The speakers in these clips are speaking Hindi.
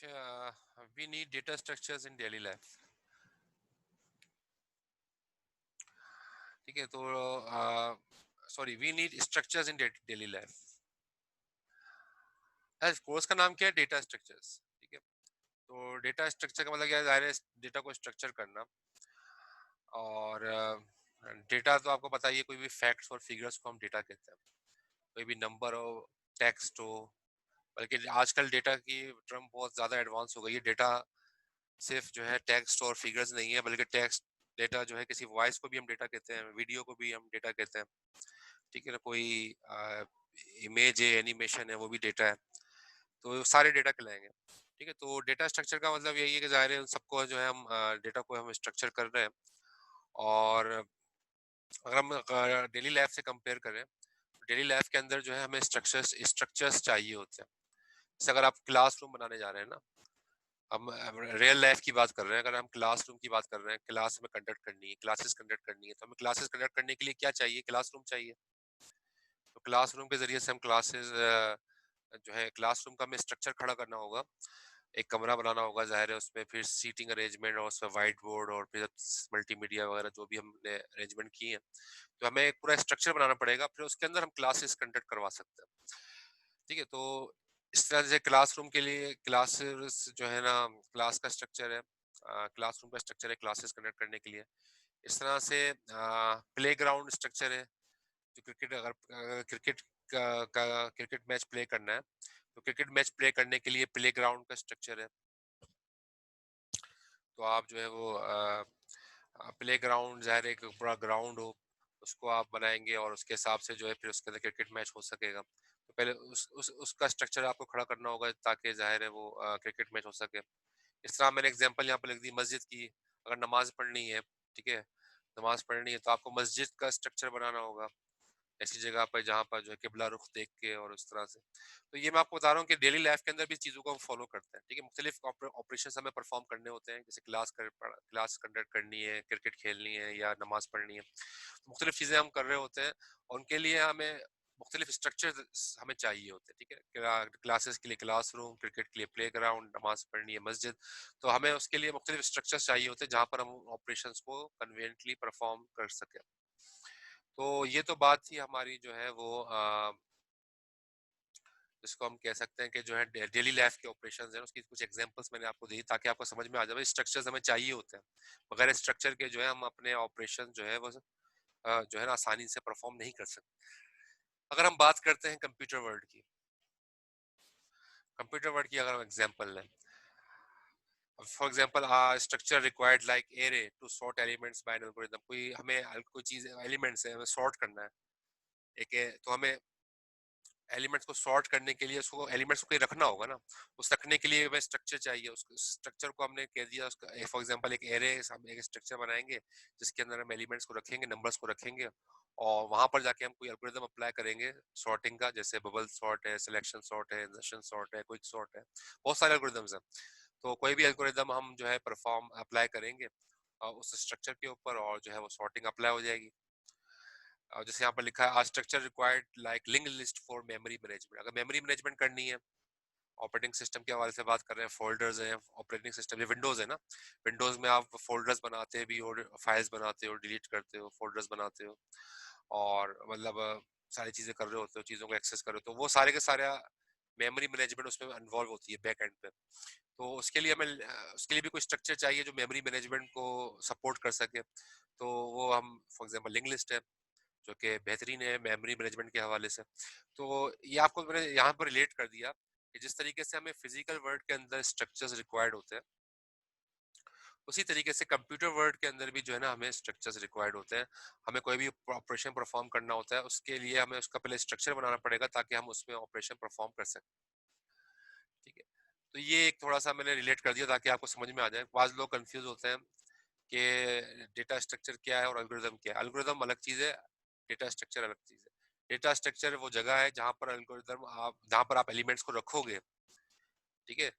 we need data structures in daily life. ठीक है, तो sorry, we need structures in daily life. Course का नाम क्या है? Data structures. ठीक है, तो डेटा स्ट्रक्चर का मतलब क्या है? ज़ाहिर है डेटा को स्ट्रक्चर करना। और डेटा तो आपको पता ही है, कोई भी फैक्ट्स और फिगर्स को हम डेटा कहते हैं। कोई भी नंबर हो, टेक्स्ट हो, बल्कि आजकल डेटा की टर्म बहुत ज़्यादा एडवांस हो गई है। डेटा सिर्फ जो है टेक्स्ट और फिगर्स नहीं है, बल्कि टेक्स्ट डेटा जो है, किसी वॉइस को भी हम डेटा कहते हैं, वीडियो को भी हम डेटा कहते हैं। ठीक है ना, कोई इमेज है, एनिमेशन है, वो भी डेटा है। तो सारे डेटा कहलाएंगे। ठीक है, तो डेटा स्ट्रक्चर का मतलब यही है कि ज़ाहिर है उन सबको जो है हम डेटा को हम स्ट्रक्चर कर रहे हैं। और अगर हम डेली लाइफ से कंपेयर करें, डेली लाइफ के अंदर जो है हमें स्ट्रक्चर्स स्ट्रक्चर्स चाहिए होते हैं। जैसे अगर आप क्लासरूम बनाने जा रहे हैं ना, हम रियल लाइफ की बात कर रहे हैं, अगर हम क्लासरूम की बात कर रहे हैं, क्लास में कंडक्ट करनी है, क्लासेस कंडक्ट करनी है, तो हमें क्लासेस कंडक्ट करने के लिए क्या चाहिए? क्लासरूम चाहिए। तो क्लासरूम के जरिए से हम क्लासेस जो है, क्लासरूम का हमें स्ट्रक्चर खड़ा करना होगा। एक कमरा बनाना होगा, ज़ाहिर है उसमें फिर सीटिंग अरेंजमेंट और उसमें वाइट बोर्ड और फिर मल्टीमीडिया वगैरह जो भी हमने अरेंजमेंट किए हैं, तो हमें एक पूरा स्ट्रक्चर बनाना पड़ेगा। फिर उसके अंदर हम क्लासेस कंडक्ट करवा सकते हैं। ठीक है, तो इस तरह से क्लासरूम के लिए क्लासेस जो है ना, क्लास का स्ट्रक्चर है, क्लासरूम का स्ट्रक्चर है क्लासेस कंडक्ट करने के लिए। इस तरह से प्ले ग्राउंड स्ट्रक्चर है। जो क्रिकेट, अगर क्रिकेट का क्रिकेट मैच प्ले करना है, तो क्रिकेट मैच प्ले करने के लिए प्ले ग्राउंड का स्ट्रक्चर है। तो आप जो है वो प्ले ग्राउंड, ज़ाहिर है एक पूरा ग्राउंड हो, उसको आप बनाएंगे और उसके हिसाब से जो है फिर उसके अंदर क्रिकेट मैच हो सकेगा। तो पहले उसका स्ट्रक्चर आपको खड़ा करना होगा, ताकि ज़ाहिर है वो क्रिकेट मैच हो सके। इस तरह मैंने एग्जांपल यहाँ पर लिख दी मस्जिद की। अगर नमाज पढ़नी है, ठीक है, नमाज पढ़नी है, तो आपको मस्जिद का स्ट्रक्चर बनाना होगा, ऐसी जगह पर जहाँ पर जो है किबला रुख देख के और उस तरह से। तो ये मैं आपको बता रहा हूँ कि डेली लाइफ के अंदर भी चीज़ों को हम फॉलो करते हैं। ठीक है, मुख्तलिफ ऑपरेशन हमें परफॉर्म करने होते हैं, जैसे क्लास कंडक्ट करनी है, क्रिकेट खेलनी है या नमाज पढ़नी है। तो मुख्तलिफ चीज़ें हम कर रहे होते हैं, और उनके लिए हमें मुख्तलिफ स्ट्रक्चर हमें चाहिए होते हैं। ठीक है, क्लासेस के लिए क्लासरूम, क्रिकेट के लिए प्ले ग्राउंड, नमाज पढ़नी है मस्जिद। तो हमें उसके लिए मुख्तलिफ स्ट्रक्चर्स चाहिए होते हैं, जहाँ पर हम ऑपरेशन को कन्वीनियंटली परफॉर्म कर सकें। तो ये तो बात थी हमारी जो है वो जिसको हम कह सकते हैं कि जो है डेली लाइफ के ऑपरेशंस हैं, उसकी कुछ एग्जांपल्स मैंने आपको दी, ताकि आपको समझ में आ जाए स्ट्रक्चर्स हमें चाहिए होते हैं। बगैर स्ट्रक्चर के जो है हम अपने ऑपरेशन जो है वो जो है ना आसानी से परफॉर्म नहीं कर सकते। अगर हम बात करते हैं कंप्यूटर वर्ल्ड की, कंप्यूटर वर्ल्ड की अगर हम एग्जांपल लें, for example structure required like array to sort elements by an algorithm. कोई हमें कोई चीज एलिमेंट्स है, हमें सॉर्ट करना है। तो हमें एलिमेंट्स को सॉर्ट करने के लिए उसको एलिमेंट्स को कहीं रखना होगा ना, उस रखने के लिए हमें स्ट्रक्चर चाहिए। उस स्ट्रक्चर को हमने कह दिया, उसका फॉर एग्जांपल एक एरे, हम एक स्ट्रक्चर बनाएंगे जिसके अंदर हम एलिमेंट्स को रखेंगे, नंबर्स को रखेंगे, और वहां पर जाके हम कोई एल्गोरिथम अप्लाई करेंगे सॉर्टिंग का, जैसे बबल सॉर्ट है, सिलेक्शन सॉर्ट है, इंसर्शन सॉर्ट है, क्विक सॉर्ट है, बहुत सारे एल्गोरिथम्स हैं। तो कोई भी एल्गोरिथम हम जो है परफॉर्म अप्लाई करेंगे उस स्ट्रक्चर के ऊपर, और जो है वो सॉर्टिंग अप्लाई हो जाएगी। जैसे यहाँ पर लिखा है structure required like link list for memory management. अगर मेमोरी मैनेजमेंट करनी है, ऑपरेटिंग सिस्टम के हवाले से बात कर रहे हैं, फोल्डर्स हैं, ऑपरेटिंग सिस्टम, ये विंडोज है ना, विंडोज में आप फोल्डर्स बनाते भी हो, फाइल्स बनाते हो, डिलीट करते हो, फोल्डर्स बनाते हो, और मतलब सारी चीजें कर रहे होते हो, चीजों को एक्सेस कर रहे हो, तो वो सारे के सारे मेमोरी मैनेजमेंट उसमें इन्वॉल्व होती है बैक एंड पे। तो उसके लिए हमें उसके लिए भी कोई स्ट्रक्चर चाहिए जो मेमोरी मैनेजमेंट को सपोर्ट कर सके। तो वो हम फॉर एग्जांपल लिंक लिस्ट है, जो कि बेहतरीन है मेमोरी मैनेजमेंट के हवाले से। तो ये आपको मैंने यहाँ पर रिलेट कर दिया कि जिस तरीके से हमें फिजिकल वर्ल्ड के अंदर स्ट्रक्चर्स रिक्वायर्ड होते हैं, उसी तरीके से कंप्यूटर वर्ल्ड के अंदर भी जो है ना हमें स्ट्रक्चर्स रिक्वायर्ड होते हैं। हमें कोई भी ऑपरेशन परफॉर्म करना होता है, उसके लिए हमें उसका पहले स्ट्रक्चर बनाना पड़ेगा, ताकि हम उसमें ऑपरेशन परफॉर्म कर सकें। ठीक है, तो ये एक थोड़ा सा मैंने रिलेट कर दिया ताकि आपको समझ में आ जाए। बाद लोग कंफ्यूज होते हैं कि डेटा स्ट्रक्चर क्या है और एल्गोरिदम क्या है। एल्गोरिदम अलग चीज़ है, डेटा स्ट्रक्चर अलग चीज़ है। डेटा स्ट्रक्चर वो जगह है जहाँ पर आप एलिमेंट्स को रखोगे। ठीक है,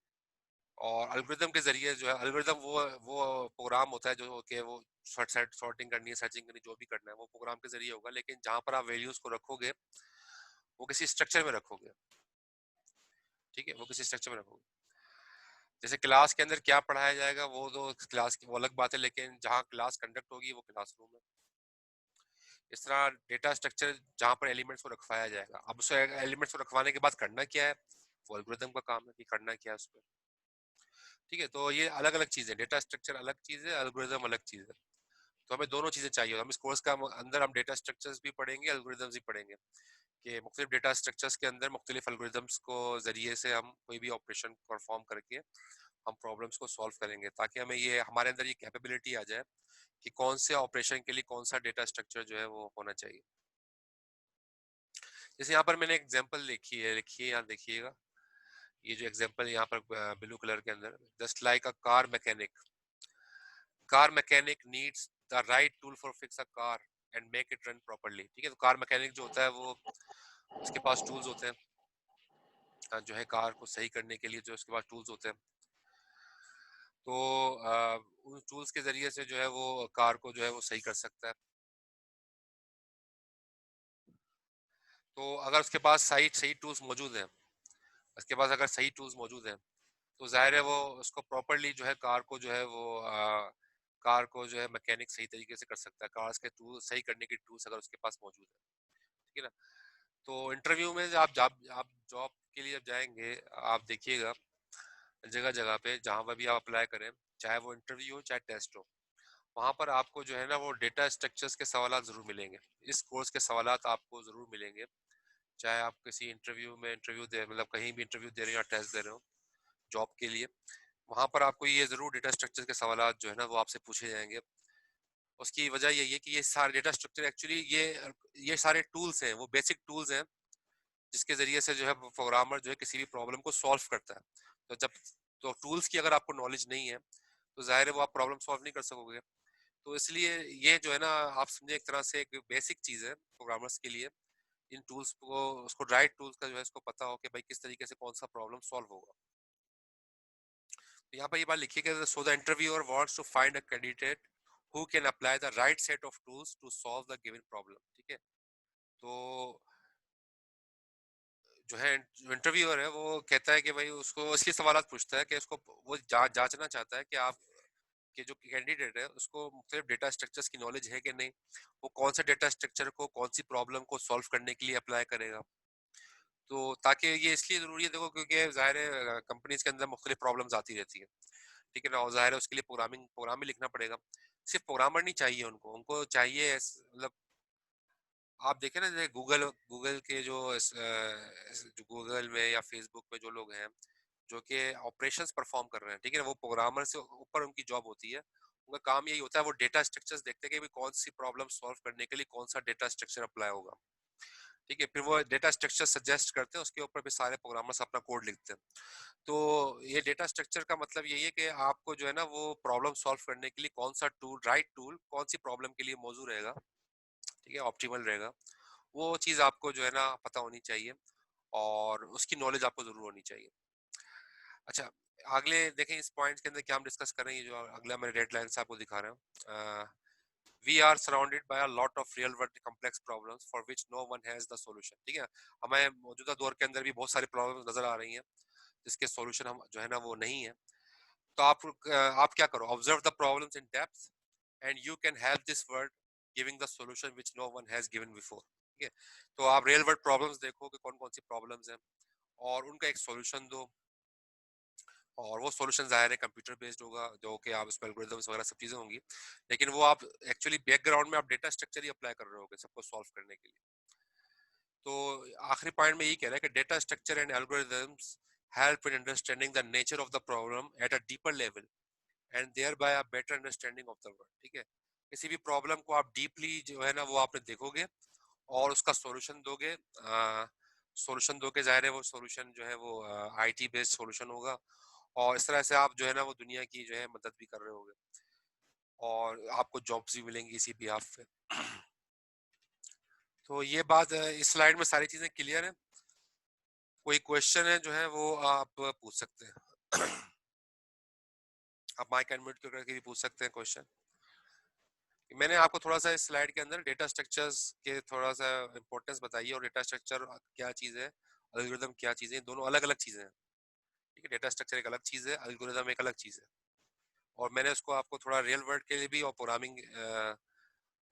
और एल्गोरिदम के जरिए जो है, एल्गोरिदम वो प्रोग्राम होता है जो कि वो सॉर्टिंग करनी है, सर्चिंग करनी, जो भी करना है वो प्रोग्राम के जरिए होगा। लेकिन जहाँ पर आप वैल्यूज को रखोगे, वो किसी स्ट्रक्चर में रखोगे। ठीक है, वो किसी स्ट्रक्चर में रखोगे। जैसे क्लास के अंदर क्या पढ़ाया जाएगा वो तो क्लास की वो अलग बात है, लेकिन जहाँ क्लास कंडक्ट होगी वो क्लासरूम है। इस तरह डेटा स्ट्रक्चर जहाँ पर एलिमेंट्स को रखवाया जाएगा, अब उस एलिमेंट्स को रखवाने के बाद करना क्या है, वो एल्गोरिथम का काम है कि करना क्या है उसमें। ठीक है, तो ये अलग अलग चीज़ है, डेटा स्ट्रक्चर अलग चीज़ है, एल्गोरिथम अलग चीज़ है। तो हमें दोनों चीज़ें चाहिए, हम इस कोर्स का अंदर हम डेटा स्ट्रक्चर्स भी पढ़ेंगे, एल्गोरिथम्स भी पढ़ेंगे, कि मुख्तलिफ डेटा स्ट्रक्चर्स के अंदर मुख्तलिफ एल्गोरिथम्स को ज़रिए से हम कोई भी ऑपरेशन परफॉर्म करके हम प्रॉब्लम्स को सॉल्व करेंगे, ताकि हमें ये हमारे अंदर ये कैपेबिलिटी आ जाए कि कौन से ऑपरेशन के लिए कौन सा डेटा स्ट्रक्चर जो है वो होना चाहिए। जैसे यहाँ पर मैंने एग्जांपल लिखी है यहाँ देखिएगा, ये जो एग्जांपल यहाँ पर ब्लू कलर के अंदर, just like a car mechanic needs the right tool for fix a car and make it run properly. ठीक है, तो कार मैकेनिक जो होता है वो उसके पास टूल्स होते हैं, जो है कार को सही करने के लिए जो उसके पास टूल्स होते हैं, तो उन टूल्स के जरिए से जो है वो कार को जो है वो सही कर सकता है। तो अगर उसके पास सही सही टूल्स मौजूद हैं, उसके पास अगर सही टूल्स मौजूद हैं, तो जाहिर है वो उसको प्रॉपरली जो है कार को जो है मैकेनिक सही तरीके से कर सकता है, कार के टूल सही करने के टूल्स अगर उसके पास मौजूद है। ठीक है ना। तो इंटरव्यू में आप जॉब के लिए जब जाएंगे, आप देखिएगा जगह जगह पे जहाँ पर भी आप अप्लाई करें, चाहे वो इंटरव्यू हो चाहे टेस्ट हो, वहाँ पर आपको जो है ना वो डेटा स्ट्रक्चर्स के सवाल जरूर मिलेंगे, इस कोर्स के सवाल आपको जरूर मिलेंगे, चाहे आप किसी इंटरव्यू में इंटरव्यू दे मतलब कहीं भी इंटरव्यू दे रहे हो या टेस्ट दे रहे हो जॉब के लिए, वहाँ पर आपको ये जरूर डेटा स्ट्रक्चर के सवाल जो है ना वो आपसे पूछे जाएंगे। उसकी वजह यही है कि ये सारे डेटा स्ट्रक्चर एक्चुअली ये सारे टूल्स हैं, वो बेसिक टूल्स हैं जिसके जरिए से जो है प्रोग्रामर जो है किसी भी प्रॉब्लम को सॉल्व करता है। तो जब तो टूल्स की अगर आपको नॉलेज नहीं है तो जाहिर है वो आप प्रॉब्लम सॉल्व नहीं कर सकोगे। तो इसलिए ये जो है ना आप समझे एक तरह से एक बेसिक चीज़ है प्रोग्रामर्स के लिए, इन टूल्स को उसको राइट टूल्स का जो है इसको पता हो कि भाई किस तरीके से कौन सा प्रॉब्लम सॉल्व होगा। तो यहाँ पर ये बात लिखी है, so the interviewer wants to find a candidate who can apply the right set of tools to solve the given problem. ठीक है, तो जो है जो इंटरव्यूअर है वो कहता है कि भाई उसको इसके सवाल पूछता है कि उसको वो जांचना चाहता है कि आप कि जो कैंडिडेट है उसको मुख्तलिफ डेटा स्ट्रक्चर्स की नॉलेज है कि नहीं, वो कौन सा डेटा स्ट्रक्चर को कौन सी प्रॉब्लम को सॉल्व करने के लिए अप्लाई करेगा। तो ताकि ये इसलिए ज़रूरी है देखो क्योंकि ज़ाहिर है कंपनीज के अंदर मुख्तलिफ प्रॉब्लम्स आती रहती है। ठीक है ना, और ज़ाहिर है उसके लिए प्रोग्राम भी लिखना पड़ेगा। सिर्फ प्रोग्रामर नहीं चाहिए, उनको उनको चाहिए मतलब आप देखें ना जैसे गूगल गूगल के जो गूगल में या फेसबुक में जो लोग हैं जो कि ऑपरेशंस परफॉर्म कर रहे हैं, ठीक है ना, वो प्रोग्रामर से ऊपर उनकी जॉब होती है। उनका काम यही होता है, वो डेटा स्ट्रक्चर्स देखते हैं कि भी कौन सी प्रॉब्लम सॉल्व करने के लिए कौन सा डेटा स्ट्रक्चर अप्लाई होगा। ठीक है, फिर वो डेटा स्ट्रक्चर सजेस्ट करते हैं, उसके ऊपर भी सारे प्रोग्रामर्स अपना कोड लिखते हैं। तो ये डेटा स्ट्रक्चर का मतलब यही है कि आपको जो है ना वो प्रॉब्लम सॉल्व करने के लिए कौन सा टूल राइट टूल कौन सी प्रॉब्लम के लिए मौजूद रहेगा, ठीक है, ऑप्टिमल रहेगा, वो चीज़ आपको जो है ना पता होनी चाहिए और उसकी नॉलेज आपको जरूर होनी चाहिए। अच्छा, अगले देखें इस पॉइंट के अंदर क्या हम डिस्कस कर रहे हैं, ये जो अगला मैं रेड लाइन से आपको दिखा रहा हूँ। We are surrounded by a lot of real world complex problems for which no one has the solution. ठीक है, हमें मौजूदा दौर के अंदर भी बहुत सारी प्रॉब्लम्स नजर आ रही हैं जिसके सॉल्यूशन हम जो है ना वो नहीं है। तो आप क्या करो, observe the problems in depth and you can help this world giving the solution which no one has given before. ठीक है, तो आप रियल वर्ल्ड प्रॉब्लम्स देखो कि कौन कौन सी प्रॉब्लम्स हैं और उनका एक सॉल्यूशन दो, और वो सॉल्यूशन ज़ाहिर है कंप्यूटर बेस्ड होगा जो कि आप उसमें एल्गोरिथम्स वगैरह सब चीज़ें होंगी, लेकिन वो आप एक्चुअली बैकग्राउंड में आप डेटा स्ट्रक्चर ही अप्लाई कर रहे होगे सबको सॉल्व करने के लिए। तो आखिरी पॉइंट में यही कह रहा है कि data structure and algorithms help in understanding the nature of the problem at a deeper level and thereby a better understanding of the world. ठीक है, किसी भी प्रॉब्लम को आप डीपली जो है ना वो आपने देखोगे और उसका सॉल्यूशन दोगे, सॉल्यूशन दो के ज़ाहिर है वो सॉल्यूशन जो है वो आईटी बेस्ड सॉल्यूशन होगा, और इस तरह से आप जो है ना वो दुनिया की जो है मदद भी कर रहे होगे और आपको जॉब्स भी मिलेंगी इसी बिहाफ पे। तो ये बात इस स्लाइड में सारी चीजें क्लियर है। कोई क्वेश्चन है जो है वो आप पूछ सकते हैं। आप माइक अनम्यूट करके भी पूछ सकते हैं क्वेश्चन। मैंने आपको थोड़ा सा इस स्लाइड के अंदर डेटा स्ट्रक्चर्स के थोड़ा सा इंपॉर्टेंस बताइए, और डेटा स्ट्रक्चर क्या चीज़ है, एल्गोरिथम क्या चीज़ है, दोनों अलग अलग चीज़ें हैं। ठीक है, डेटा स्ट्रक्चर एक अलग चीज़ है, एल्गोरिदम एक अलग चीज़ है। और मैंने उसको आपको थोड़ा रियल वर्ल्ड के लिए भी और प्रोग्रामिंग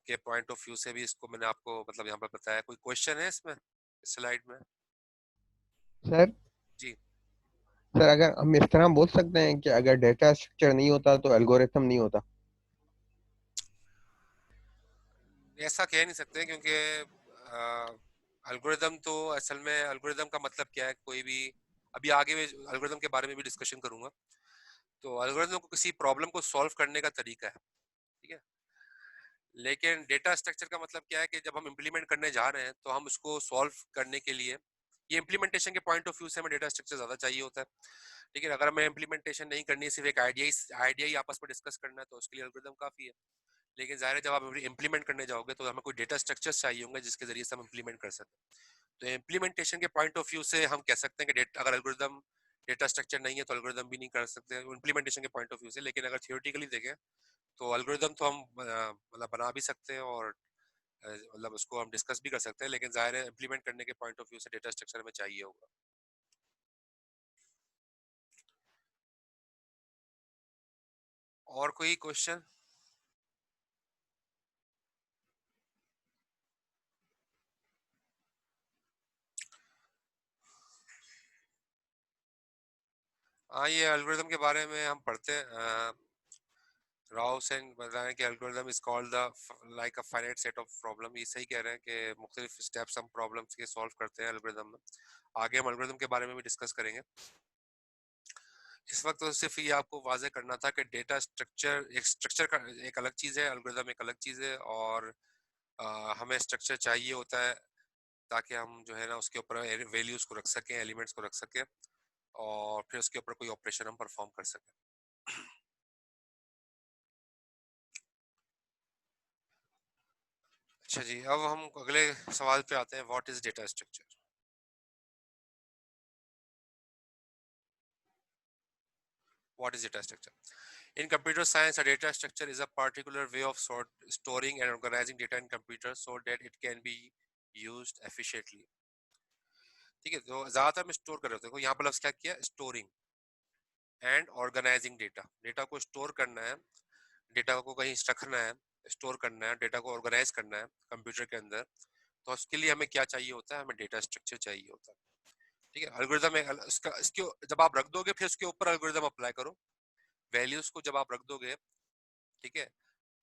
के पॉइंट ऑफ व्यू से भी इसको मैंने आपको मतलब यहाँ पर बताया। कोई क्वेश्चन है इसमें, इस स्लाइड में? सर जी। सर अगर हम इस तरह बोल सकते हैं कि अगर डेटा स्ट्रक्चर नहीं होता तो एल्गोरिथम नहीं होता। ऐसा कह नहीं सकते क्योंकि एल्गोरिदम तो असल में एल्गोरिदम का मतलब क्या है, कोई भी अभी आगे में एल्गोरिदम के बारे में भी डिस्कशन करूंगा। तो एल्गोरिदम को किसी प्रॉब्लम को सॉल्व करने का तरीका है, ठीक है। लेकिन डेटा स्ट्रक्चर का मतलब क्या है कि जब हम इम्प्लीमेंट करने जा रहे हैं तो हम उसको सॉल्व करने के लिए, ये इम्प्लीमेंटेशन के पॉइंट ऑफ व्यू से हमें डेटा स्ट्रक्चर ज़्यादा चाहिए होता है। ठीक है, अगर हमें इम्प्लीमेंटेशन नहीं करनी है, सिर्फ एक आइडिया ही आपस में डिस्कस करना है, तो उसके लिए एल्गोरिदम काफ़ी है। लेकिन ज़ाहिर है जब आप इम्प्लीमेंट करने जाओगे तो हमें कोई डेटा स्ट्रक्चर्स चाहिए होंगे जिसके जरिए से हम इम्प्लीमेंट कर सकें। तो इम्प्लीमेंटेशन के पॉइंट ऑफ व्यू से हम कह सकते हैं कि अगर एल्गोरिदम डेटा स्ट्रक्चर नहीं है तो एल्गोरिदम भी नहीं कर सकते इम्प्लीमेंटेशन के पॉइंट ऑफ व्यू से। लेकिन अगर थियोरेटिकली देखें तो एल्गोरिदम तो हम मतलब बना भी सकते हैं और मतलब उसको हम डिस्कस भी कर सकते हैं, लेकिन जाहिर है इम्प्लीमेंट करने के पॉइंट ऑफ व्यू से डेटा स्ट्रक्चर हमें चाहिए होगा। और कोई क्वेश्चन? हाँ, ये एल्गोरिदम के बारे में हम पढ़ते हैं। राव सेन बता रहे हैं कि algorithm is called the like a finite set of problem. ये सही कह रहे हैं कि मुख्तलिफ स्टेप्स हम प्रॉब्लम्स के सॉल्व करते हैं एल्गोरिदम में। आगे हम एल्गोरिदम के बारे में भी डिस्कस करेंगे। इस वक्त तो सिर्फ ये आपको वाजे करना था कि डेटा स्ट्रक्चर का एक अलग चीज़ है, एल्गोरिदम एक अलग चीज़ है। और हमें स्ट्रक्चर चाहिए होता है ताकि हम जो है ना उसके ऊपर वैल्यूज को रख सकें, एलिमेंट्स को रख सकें, और फिर उसके ऊपर कोई ऑपरेशन हम परफॉर्म कर सकें। अच्छा जी, अब हम अगले सवाल पे आते हैं, what is data structure? What is data structure? In computer science, a data structure is a particular way of storing and organizing data in computer so that it can be used efficiently. ठीक है, तो ज्यादातर हम स्टोर कर रहे होते हैं, यहाँ पर लफ्ज क्या किया, storing and organising data. Data को स्टोर करना है, डेटा को कहीं रखना है, स्टोर करना है, डेटा को ऑर्गेनाइज करना है कंप्यूटर के अंदर। तो उसके लिए हमें क्या चाहिए होता है, हमें डेटा स्ट्रक्चर चाहिए होता है। ठीक है, एल्गोरिदम इसका इसके जब आप रख दोगे फिर उसके ऊपर एल्गोरिदम अप्लाई करो। वैल्यूज को जब आप रख दोगे, ठीक है,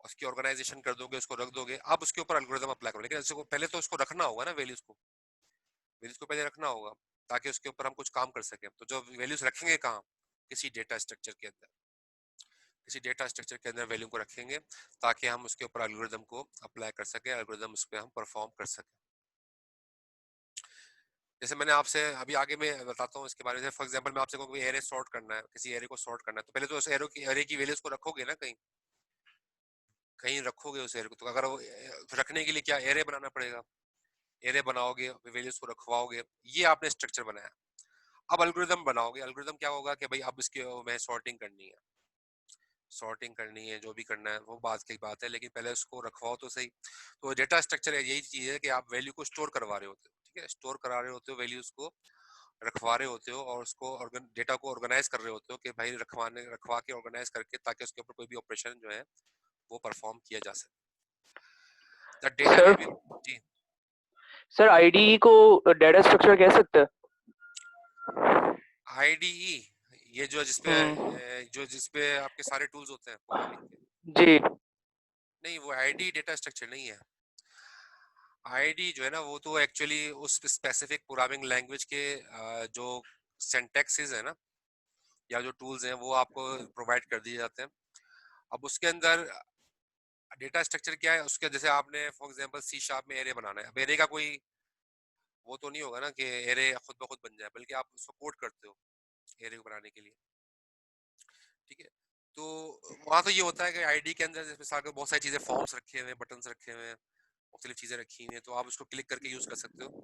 उसकी ऑर्गेनाइजेशन कर दोगे, उसको रख दोगे, अब उसके ऊपर एल्गोरिदम अप्लाई करो। लेकिन इसको पहले तो उसको रखना होगा ना, वैल्यूज को पहले रखना होगा ताकि उसके ऊपर हम कुछ काम कर सकें। तो जो वैल्यूज रखेंगे कहाँ, किसी डेटा स्ट्रक्चर के अंदर, किसी डेटा स्ट्रक्चर के अंदर वैल्यू को रखेंगे ताकि हम उसके ऊपर एल्गोरिदम को अप्लाई कर सकें, एल्गोरिदम उस पर हम परफॉर्म कर सकें। जैसे मैंने आपसे अभी आगे मैं बताता हूँ इसके बारे में। फॉर एग्जांपल मैं आपसे कहूँ एरे सॉर्ट करना है, किसी एरे को सॉर्ट करना है, तो पहले तो उस एरे की वैल्यूज को रखोगे ना, कहीं कहीं रखोगे उस एरे को। तो अगर वो रखने के लिए क्या एरे बनाना पड़ेगा, एरे बनाओगे, वैल्यूज को रखवाओगे, ये आपने स्ट्रक्चर बनाया। अब एल्गोरिदम बनाओगे, एल्गोरिदम क्या होगा कि भाई अब इसके में सॉर्टिंग करनी है, सॉर्टिंग करनी है, जो भी करना है वो बात की बात है, लेकिन पहले उसको रखवाओ तो सही। तो डेटा स्ट्रक्चर यही चीज है कि आप वैल्यू को स्टोर करवा रहे होते हो, ठीक है, स्टोर करा रहे होते हो, वैल्यूज को रखवा रहे होते हो, और उसको डेटा को ऑर्गेनाइज कर रहे होते हो कि भाई रखवा के ऑर्गेनाइज करके ताकि उसके ऊपर कोई भी ऑपरेशन जो है वो परफॉर्म किया जा सके। द डेटा सर में भी। जी। सर आईडीई को डेटा स्ट्रक्चर कह सकते हैं? आईडीई, ये हम्म। जो जिसपे आपके सारे टूल्स होते हैं प्रोग्रामिंग के? जी। नहीं, वो आईडी डेटा स्ट्रक्चर नहीं है। आईडी जो है ना वो तो एक्चुअली उस स्पेसिफिक प्रोग्रामिंग लैंग्वेज के जो सिंटैक्सेस है ना, या जो टूल्स हैं वो आपको प्रोवाइड कर दिए जाते हैं। अब उसके अंदर डेटा स्ट्रक्चर क्या है, उसके जैसे आपने फॉर एग्जांपल सी शार्प में एरे बनाना है। अब एरे का कोई वो तो नहीं होगा ना कि एरे खुद ब खुद बन जाए, बल्कि आप उसको कोड करते हो एरे को बनाने के लिए। ठीक है, तो वहां तो ये होता है कि आईडी के अंदर जैसे बहुत सारी चीजें, फॉर्म्स रखे हुए हैं, बटन्स रखे हुए हैं, मुख्तलिफ चीजें रखी हुई हैं, तो आप उसको क्लिक करके यूज कर सकते हो।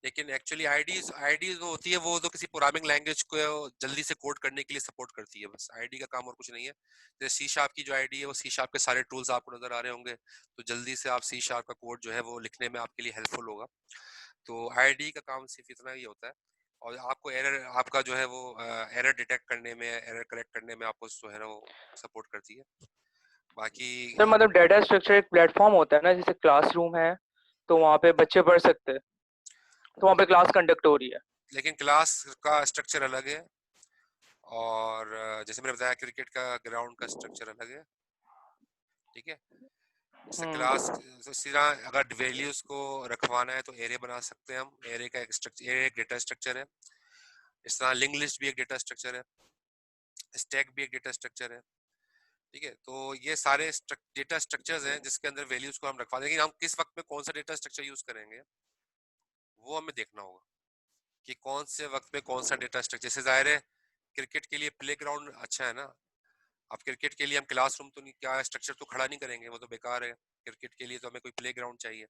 लेकिन एक्चुअली आईडी जो होती है वो तो किसी प्रोग्रामिंग लैंग्वेज को जल्दी से कोड करने के लिए सपोर्ट करती है, बस आईडी का काम और कुछ नहीं है। जैसे सी शार्प की जो आईडी है, वो सी शार्प के सारे टूल्स आपको नजर आ रहे होंगे, तो जल्दी से आप सी शार्प का कोड जो है वो लिखने में आपके लिए हेल्पफुल होगा। तो आईडी का काम सिर्फ इतना ही होता है और आपको एरर, आपका जो है वो एरर डिटेक्ट करने में, एरर करेक्ट करने में आपको जो है ना वो सपोर्ट करती है। बाकी सर मतलब डेटा स्ट्रक्चर एक प्लेटफॉर्म होता है ना, जैसे क्लासरूम है तो वहाँ पे बच्चे पढ़ सकते हैं, तो वहाँ पे क्लास कंडक्ट हो रही है। लेकिन क्लास का स्ट्रक्चर अलग है, और जैसे मैंने बताया क्रिकेट का ग्राउंड का स्ट्रक्चर अलग है, ठीक है। जैसे क्लास, इसी तरह अगर वैल्यूज को रखवाना है तो एरे बना सकते हैं हम, एरे का एक स्ट्रक्चर, एरे एक डेटा स्ट्रक्चर है। इस तरह लिंक लिस्ट भी एक डेटा स्ट्रक्चर है, स्टैक भी एक डेटा स्ट्रक्चर है, ठीक है। तो ये सारे डेटा स्ट्रक्चर्स हैं जिसके अंदर वैल्यूज को हम रखवा देंगे। हम किस वक्त में कौन सा डेटा स्ट्रक्चर यूज करेंगे वो हमें देखना होगा, कि कौन से वक्त में कौन सा डेटा स्ट्रक्चर। जैसे जाहिर है क्रिकेट के लिए प्लेग्राउंड अच्छा है ना, अब क्रिकेट के लिए हम क्लासरूम तो नहीं, क्या स्ट्रक्चर तो खड़ा नहीं करेंगे, वो तो बेकार है। क्रिकेट के लिए तो हमें कोई प्लेग्राउंड चाहिए।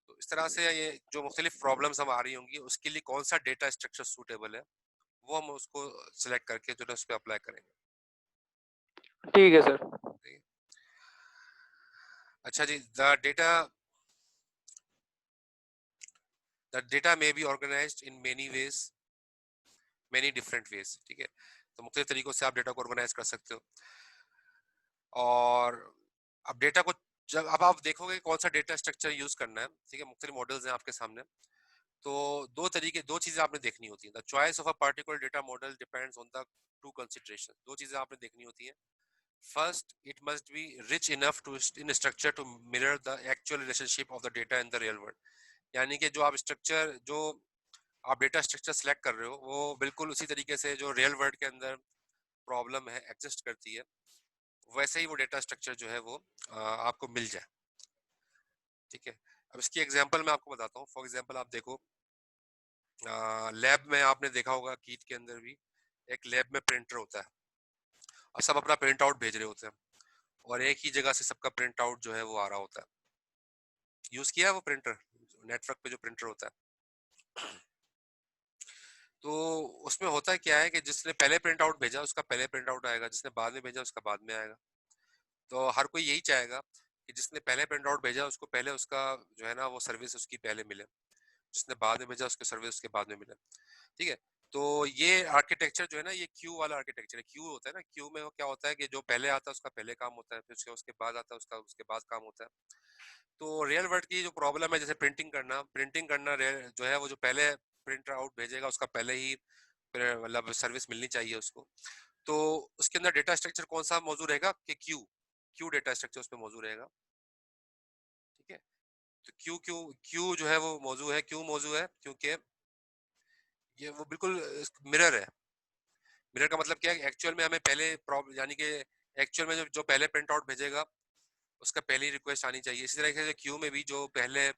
तो इस तरह से ये जो मुख्तलिफ प्रॉब्लम्स हम आ रही होंगी उसके लिए कौन सा डेटा स्ट्रक्चर सूटेबल है वो हम उसको सिलेक्ट करके जो है उस पर अप्लाई करेंगे। ठीक है सर। ठीक है? अच्छा जी, the data may be organised in many ways, many different ways, ठीक है। तो मुख्तलिफ तरीकों से आप डेटा को ऑर्गेनाइज कर सकते हो। और अब डेटा को जब अब आप देखोगे कौन सा डेटा स्ट्रक्चर यूज करना है, ठीक है, मुख्तलिफ मॉडल्स हैं आपके सामने। तो दो चीजें आपने देखनी होती हैं। The choice of a particular data model depends on the two consideration. दो चीजें आपने देखनी होती हैं। First, it must be rich enough to in structure to mirror the actual relationship of the data in the real world. यानी कि जो आप डेटा स्ट्रक्चर सेलेक्ट कर रहे हो वो बिल्कुल उसी तरीके से जो रियल वर्ल्ड के अंदर प्रॉब्लम है एग्जिस्ट करती है, वैसे ही वो डेटा स्ट्रक्चर जो है वो आपको मिल जाए, ठीक है। अब इसकी एग्जांपल मैं आपको बताता हूँ। फॉर एग्जांपल आप देखो, लैब में आपने देखा होगा कीट के अंदर भी एक लैब में प्रिंटर होता है, और सब अपना प्रिंट आउट भेज रहे होते हैं, और एक ही जगह से सबका प्रिंट आउट जो है वो आ रहा होता है। यूज किया है वो प्रिंटर, नेटवर्क पे जो प्रिंटर होता है। तो उसमें होता है क्या है कि जिसने पहले प्रिंट आउट भेजा उसका पहले प्रिंट आउट आएगा, जिसने बाद में भेजा उसका बाद में आएगा। तो हर कोई यही चाहेगा कि जिसने पहले प्रिंट आउट भेजा उसको पहले उसका जो है ना वो सर्विस उसकी पहले मिले, जिसने बाद में भेजा उसके सर्विस उसके बाद में मिले, ठीक है। तो ये आर्किटेक्चर जो है ना ये क्यू वाला आर्किटेक्चर है। क्यू होता है ना, क्यू में वो क्या होता है कि जो पहले आता है उसका पहले काम होता है, फिर उसके बाद आता है उसका उसके बाद काम होता है। तो रियल वर्ल्ड की जो प्रॉब्लम है, जैसे प्रिंटिंग करना जो है वो जो पहले प्रिंट आउट भेजेगा उसका पहले ही मतलब सर्विस मिलनी चाहिए उसको। तो उसके अंदर डेटा स्ट्रक्चर कौन सा मौजूद रहेगा कि क्यू, क्यू डेटा स्ट्रक्चर उसमें मौजूद रहेगा, ठीक है। तो क्यू क्यू क्यू जो है वो मौजूद है, क्यों मौजूद है, क्योंकि ये वो बिल्कुल मिरर है। मिरर का मतलब क्या है, एक्चुअल में हमें पहले प्रॉब्लम यानी कि एक्चुअल में जो पहले प्रिंट आउट भेजेगा उसका पहले ही रिक्वेस्ट आनी चाहिए। इसी तरीके से क्यू में भी जो पहले,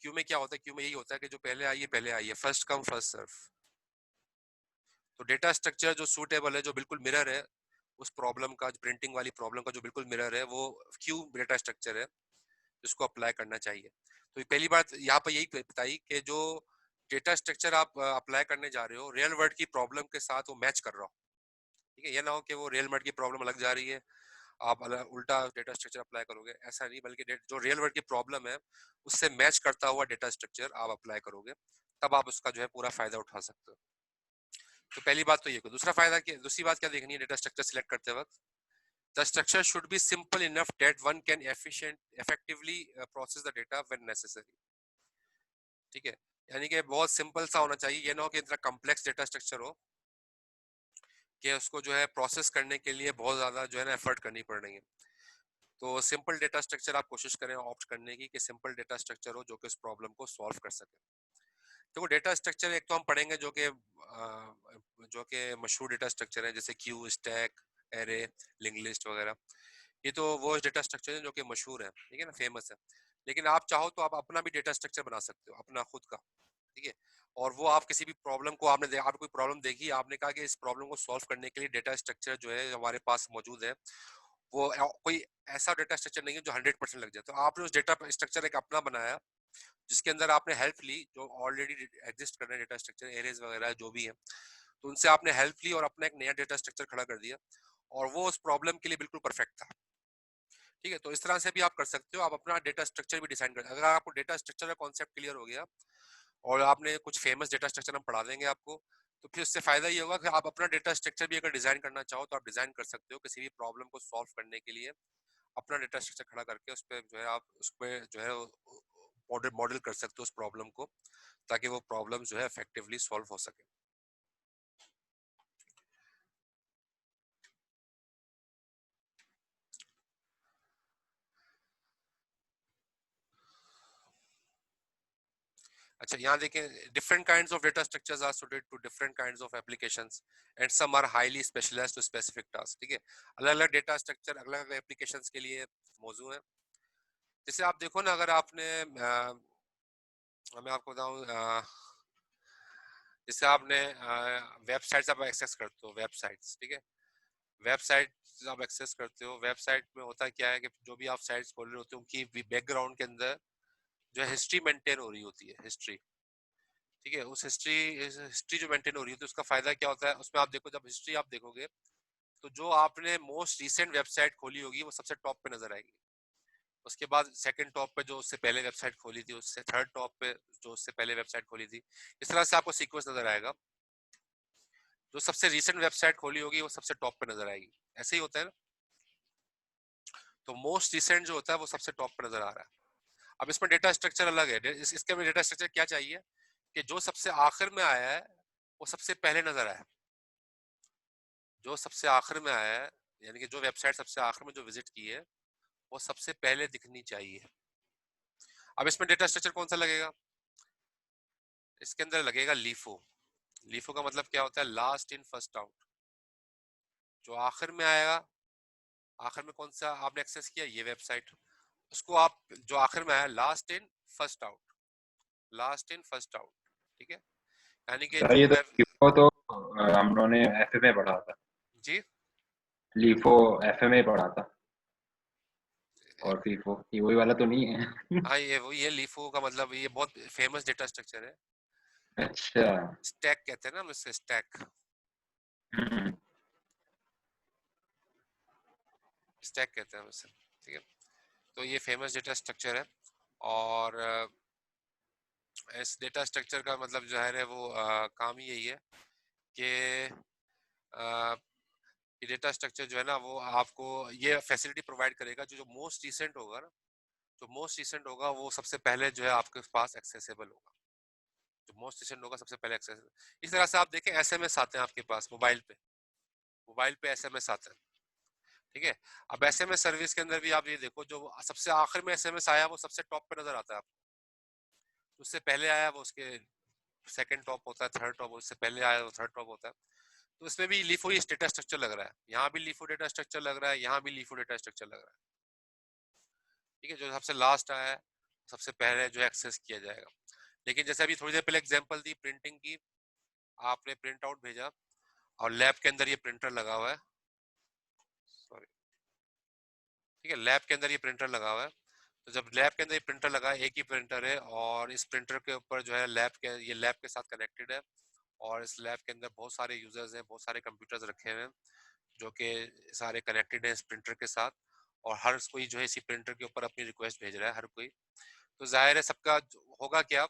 क्यू में क्या होता है, क्यू में यही होता है कि जो पहले आई है, फर्स्ट कम फर्स्ट सर्व। तो डेटा स्ट्रक्चर जो सूटेबल है, जो बिल्कुल मिरर है उस प्रॉब्लम का, प्रिंटिंग वाली प्रॉब्लम का जो बिल्कुल मिरर है, वो क्यू डेटा स्ट्रक्चर है जिसको अप्लाई करना चाहिए। तो पहली बात यहाँ पर यही बताई कि जो डेटा स्ट्रक्चर आप अप्लाई करने जा रहे हो रियल वर्ल्ड की प्रॉब्लम के साथ वो मैच कर रहा हो, ठीक है। ये ना हो कि वो रियल वर्ल्ड की प्रॉब्लम अलग जा रही है, आप उल्टा डेटा स्ट्रक्चर अप्लाई करोगे, ऐसा नहीं। बल्कि जो रियल वर्ल्ड की प्रॉब्लम है उससे मैच करता हुआ डेटा स्ट्रक्चर आप अप्लाई करोगे, तब आप उसका जो है पूरा फायदा उठा सकते हो। तो पहली बात तो ये। दूसरी बात क्या देखनी है डेटा स्ट्रक्चर सिलेक्ट करते वक्त, the structure should be simple enough that one can effectively process the data when necessary, ठीक है। यानी कि बहुत सिंपल सा होना चाहिए, ये ना हो कि इतना कॉम्प्लेक्स डेटा स्ट्रक्चर हो कि उसको जो है प्रोसेस करने के लिए बहुत ज्यादा जो है ना एफर्ट करनी पड़ रही है। तो सिंपल डेटा स्ट्रक्चर आप कोशिश करें ऑप्ट करने की, कि सिंपल डेटा स्ट्रक्चर हो जो कि उस प्रॉब्लम को सॉल्व कर सके। तो वो डेटा स्ट्रक्चर एक तो हम पढ़ेंगे जो कि मशहूर डेटा स्ट्रक्चर है, जैसे Q, stack, array, link list वगैरह। ये तो वो डेटा स्ट्रक्चर है जो कि मशहूर है, ठीक है ना, फेमस है। लेकिन आप चाहो तो आप अपना भी डेटा स्ट्रक्चर बना सकते हो, अपना खुद का, ठीक है। और वो आप किसी भी प्रॉब्लम को आप कोई प्रॉब्लम देखी, आपने कहा कि इस प्रॉब्लम को सॉल्व करने के लिए डेटा स्ट्रक्चर जो है हमारे पास मौजूद है, वो कोई ऐसा डेटा स्ट्रक्चर नहीं है जो 100% लग जाए। तो आपने उस डेटा स्ट्रक्चर एक अपना बनाया जिसके अंदर आपने हेल्प ली, जो ऑलरेडी एग्जिस्ट कर रहे हैं डेटा स्ट्रक्चर, एरेज वगैरह जो भी है, तो उनसे आपने हेल्प ली और अपना एक नया डेटा स्ट्रक्चर खड़ा कर दिया, और वो उस प्रॉब्लम के लिए बिल्कुल परफेक्ट था, ठीक है। तो इस तरह से भी आप कर सकते हो, आप अपना डेटा स्ट्रक्चर भी डिजाइन कर। अगर आपको डेटा स्ट्रक्चर का कॉन्सेप्ट क्लियर हो गया और आपने कुछ फेमस डेटा स्ट्रक्चर हम पढ़ा देंगे आपको, तो फिर उससे फायदा ये होगा कि आप अपना डेटा स्ट्रक्चर भी अगर डिजाइन करना चाहो तो आप डिजाइन कर सकते हो किसी भी प्रॉब्लम को सॉल्व करने के लिए। अपना डेटा स्ट्रक्चर खड़ा करके उस पर जो है आप उस पर जो है मॉडल मॉडल कर सकते हो उस प्रॉब्लम को, ताकि वो प्रॉब्लम जो है इफेक्टिवली सॉल्व हो सके। अच्छा, यहाँ देखें, different kinds of data structures are suited to different kinds of applications and some are highly specialised to specific task. ठीक है, अलग अलग डेटा स्ट्रक्चर अलग अलग एप्लीकेशंस के लिए मौजूद है। जैसे आप देखो ना, अगर आपने मैं आपको बताऊं, जैसे आपने वेबसाइट्स आप एक्सेस करते हो, वेबसाइट्स, ठीक है, वेबसाइट आप एक्सेस करते हो, वेबसाइट में होता क्या है कि जो भी आप साइट्स खोल रहे होते हो उनकी बैकग्राउंड के अंदर जो है हिस्ट्री मेंटेन हो रही होती है, हिस्ट्री। ठीक है, उस हिस्ट्री जो मेंटेन हो रही होती है उसका फायदा क्या होता है, उसमें आप देखो, जब हिस्ट्री आप देखोगे तो जो आपने मोस्ट रिसेंट वेबसाइट खोली होगी वो सबसे टॉप पे नजर आएगी। उसके बाद सेकंड टॉप पे जो उससे पहले वेबसाइट खोली थी, उससे थर्ड टॉप पे जो उससे पहले वेबसाइट खोली थी। इस तरह से आपको सीक्वेंस नजर आएगा। जो सबसे रिसेंट वेबसाइट खोली होगी वो सबसे टॉप पे नजर आएगी। ऐसे ही होता है ना। तो मोस्ट रिसेंट जो होता है वो सबसे टॉप पे नजर आ रहा है। अब इसमें डेटा स्ट्रक्चर अलग है। इसके में डेटा स्ट्रक्चर क्या चाहिए कि जो सबसे आखिर में आया है वो सबसे पहले नजर आए। जो सबसे आखिर में आया है, यानी कि जो वेबसाइट सबसे आखिर में जो विजिट की है वो सबसे पहले दिखनी चाहिए। अब इसमें डेटा स्ट्रक्चर कौन सा लगेगा? इसके अंदर लगेगा लीफो। लीफो का मतलब क्या होता है? Last in first out. जो आखिर में आएगा, आखिर में कौन सा आपने एक्सेस किया, ये वेबसाइट, उसको आप जो आखिर में आया, last in first out, last in first out. ठीक है, यानी कि सर जो ये तो वेब, लीफो तो हम लोगों ने एफए में पढ़ा था। जी लीफो एफए में पढ़ा था। और फीफो ये वही वाला तो नहीं है? हाँ, ये वही है। लीफो का मतलब ये बहुत फेमस डेटा स्ट्रक्चर है। अच्छा। स्टैक कहते हैं ना हम इससे, स्टैक, हम्म। स्टैक कहते हैं हम इससे। ठीक है, तो ये फेमस डेटा स्ट्रक्चर है। और इस डेटा स्ट्रक्चर का मतलब जो है वो काम ही यही है कि ये डेटा स्ट्रक्चर जो है ना वो आपको ये फैसिलिटी प्रोवाइड करेगा, जो जो मोस्ट रिसेंट होगा ना, जो मोस्ट रिसेंट होगा वो सबसे पहले जो है आपके पास एक्सेसिबल होगा। जो मोस्ट रिसेंट होगा सबसे पहले एक्सेसिबल। इस तरह से आप देखें, एसएमएस आते हैं आपके पास मोबाइल पे, मोबाइल पे एसएमएस आते हैं। ठीक है, अब एसएमएस सर्विस के अंदर भी आप ये देखो, जो सबसे आखिर में एसएमएस आया वो सबसे टॉप पे नजर आता है आपको। उससे पहले आया वो उसके सेकंड टॉप होता है, थर्ड टॉप, उससे पहले आया वो थर्ड टॉप होता है। तो इसमें भी लीफो ही डेटा स्ट्रक्चर लग रहा है, यहाँ भी लीफो डेटा स्ट्रक्चर लग रहा है, यहाँ भी लीफो डेटा स्ट्रक्चर लग रहा है। ठीक है, जो सबसे लास्ट आया है सबसे पहले जो एक्सेस किया जाएगा। लेकिन जैसे अभी थोड़ी देर पहले एग्जांपल दी प्रिंटिंग की, आपने प्रिंट आउट भेजा और लैब के अंदर ये प्रिंटर लगा हुआ है, सॉरी, ठीक है, लैब के अंदर ये प्रिंटर लगा हुआ है। तो जब लैब के अंदर ये प्रिंटर लगा है, एक ही प्रिंटर है, और इस प्रिंटर के ऊपर जो है लैब के, ये लैब के साथ कनेक्टेड है, और इस लैब के अंदर बहुत सारे यूजर्स हैं, बहुत सारे कंप्यूटर्स रखे हुए हैं जो कि सारे कनेक्टेड हैं इस प्रिंटर के साथ। और हर कोई जो है इसी प्रिंटर के ऊपर अपनी रिक्वेस्ट भेज रहा है, हर कोई। तो जाहिर है सबका होगा क्या,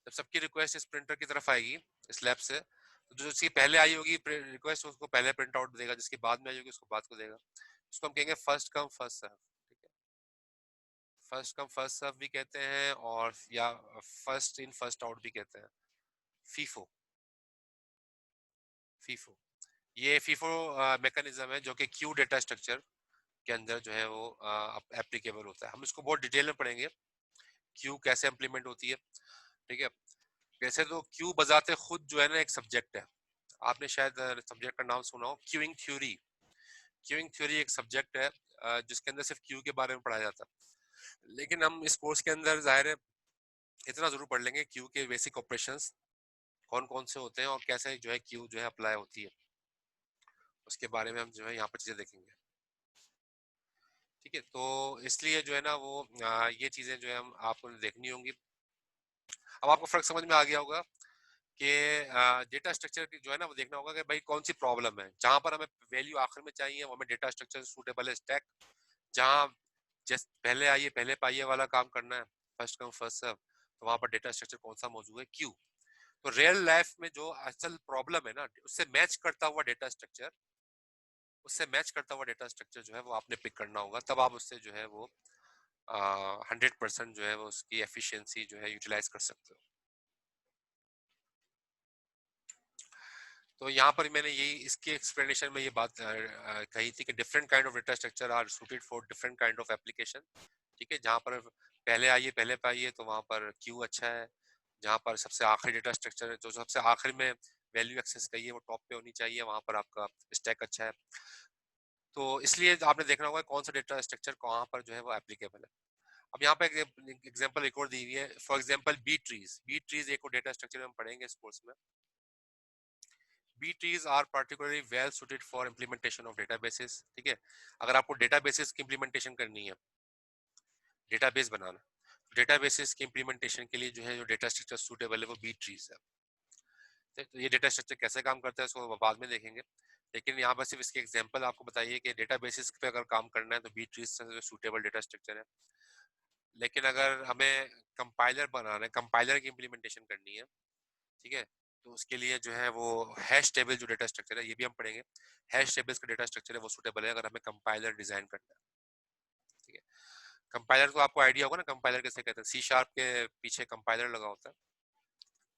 जब सबकी रिक्वेस्ट इस प्रिंटर की तरफ आएगी इस लैब से, तो जो उसकी पहले आई होगी रिक्वेस्ट उसको पहले प्रिंट आउट देगा, जिसकी बाद में आई होगी उसको बाद को देगा। उसको हम कहेंगे फर्स्ट कम फर्स्ट सर्व। ठीक है, फर्स्ट कम फर्स्ट सर्व भी कहते हैं, और या फर्स्ट इन फर्स्ट आउट भी कहते हैं, फीफो। फीफो, ये फीफो मैकेनिज्म है जो कि क्यू डेटा स्ट्रक्चर के अंदर जो है वो एप्लीकेबल होता है। हम इसको बहुत डिटेल में पढ़ेंगे, क्यू कैसे इम्प्लीमेंट होती है। ठीक है, वैसे तो क्यू बजाते खुद जो है ना एक सब्जेक्ट है। आपने शायद सब्जेक्ट का नाम सुना हो, क्यूइंग थ्योरी। क्यूइंग थ्योरी एक सब्जेक्ट है जिसके अंदर सिर्फ क्यू के बारे में पढ़ाया जाता है। लेकिन हम इस कोर्स के अंदर जाहिर है इतना जरूर पढ़ लेंगे क्यू के बेसिक ऑपरेशंस कौन कौन से होते हैं और कैसे जो है क्यू जो है अप्लाई होती है, उसके बारे में हम जो है यहाँ पर चीजें देखेंगे। ठीक है, तो इसलिए जो है ना वो ये चीजें जो है हम आपको देखनी होंगी। अब आपको फर्क समझ में आ गया होगा कि डेटा स्ट्रक्चर की जो है ना वो देखना होगा कि भाई कौन सी प्रॉब्लम है, जहां पर हमें वैल्यू आखिर में चाहिए वो हमें डेटा स्ट्रक्चर सूटेबल है स्टैक, जहां जस्ट पहले आइए पहले पाइए वाला काम करना है, फर्स्ट कम फर्स्ट सर्व। तो वहां पर डेटा स्ट्रक्चर कौन सा मौजूद है, क्यू। तो रियल लाइफ में जो असल प्रॉब्लम है ना, उससे मैच करता हुआ डेटा स्ट्रक्चर, उससे मैच करता हुआ डेटा स्ट्रक्चर जो है वो आपने पिक करना होगा, तब आप उससे जो है वो 100% जो है वो उसकी एफिशिएंसी जो है यूटिलाइज कर सकते हो। तो यहाँ पर मैंने यही इसके एक्सप्लेनेशन में ये बात कही थी कि different kind of data structure are suited for different kind of application. ठीक है, जहाँ पर पहले पे आइए तो वहाँ पर क्यू अच्छा है, जहाँ पर सबसे आखिरी डेटा स्ट्रक्चर जो सबसे आखिर में वैल्यू एक्सेस कही है वो टॉप पे होनी चाहिए, वहाँ पर आपका स्टैक अच्छा है। तो इसलिए आपने देखना होगा कौन सा डेटा स्ट्रक्चर कहाँ पर जो है वो एप्लीकेबल है। अब यहाँ पे एग्जांपल एक और दी हुई है, फॉर एग्जांपल बी ट्रीज एक और डेटा स्ट्रक्चर हम पढ़ेंगे इस कोर्स में। B trees are particularly well suited for implementation of databases. ठीक है, अगर आपको डेटाबेसेस की इम्प्लीमेंटेशन करनी है, डेटाबेस बनाना, डेटाबेसेस की इम्प्लीमेंटेशन के लिए जो है जो डेटा स्ट्रक्चर सूटेबल है वो बी ट्रीज है। तो ये डेटा स्ट्रक्चर कैसे काम करता है इसको बाद में देखेंगे, लेकिन यहाँ पर सिर्फ इसके एग्जांपल आपको बताइए कि डेटाबेसेस पे अगर काम करना है तो बी ट्रीज से सूटेबल डेटा स्ट्रक्चर है। लेकिन अगर हमें कंपाइलर बनाना है, कंपाइलर की इम्प्लीमेंटेशन करनी है, ठीक है, तो उसके लिए जो है वो हैश टेबल जो डेटा स्ट्रक्चर है, ये भी हम पढ़ेंगे, हैश टेबल्स का डेटा स्ट्रक्चर है वो सूटेबल है अगर हमें कंपाइलर डिजाइन करना है। ठीक है, कंपाइलर तो आपको आइडिया होगा ना, कंपाइलर कैसे कहते हैं, सी शार्प के पीछे कंपाइलर लगा होता है।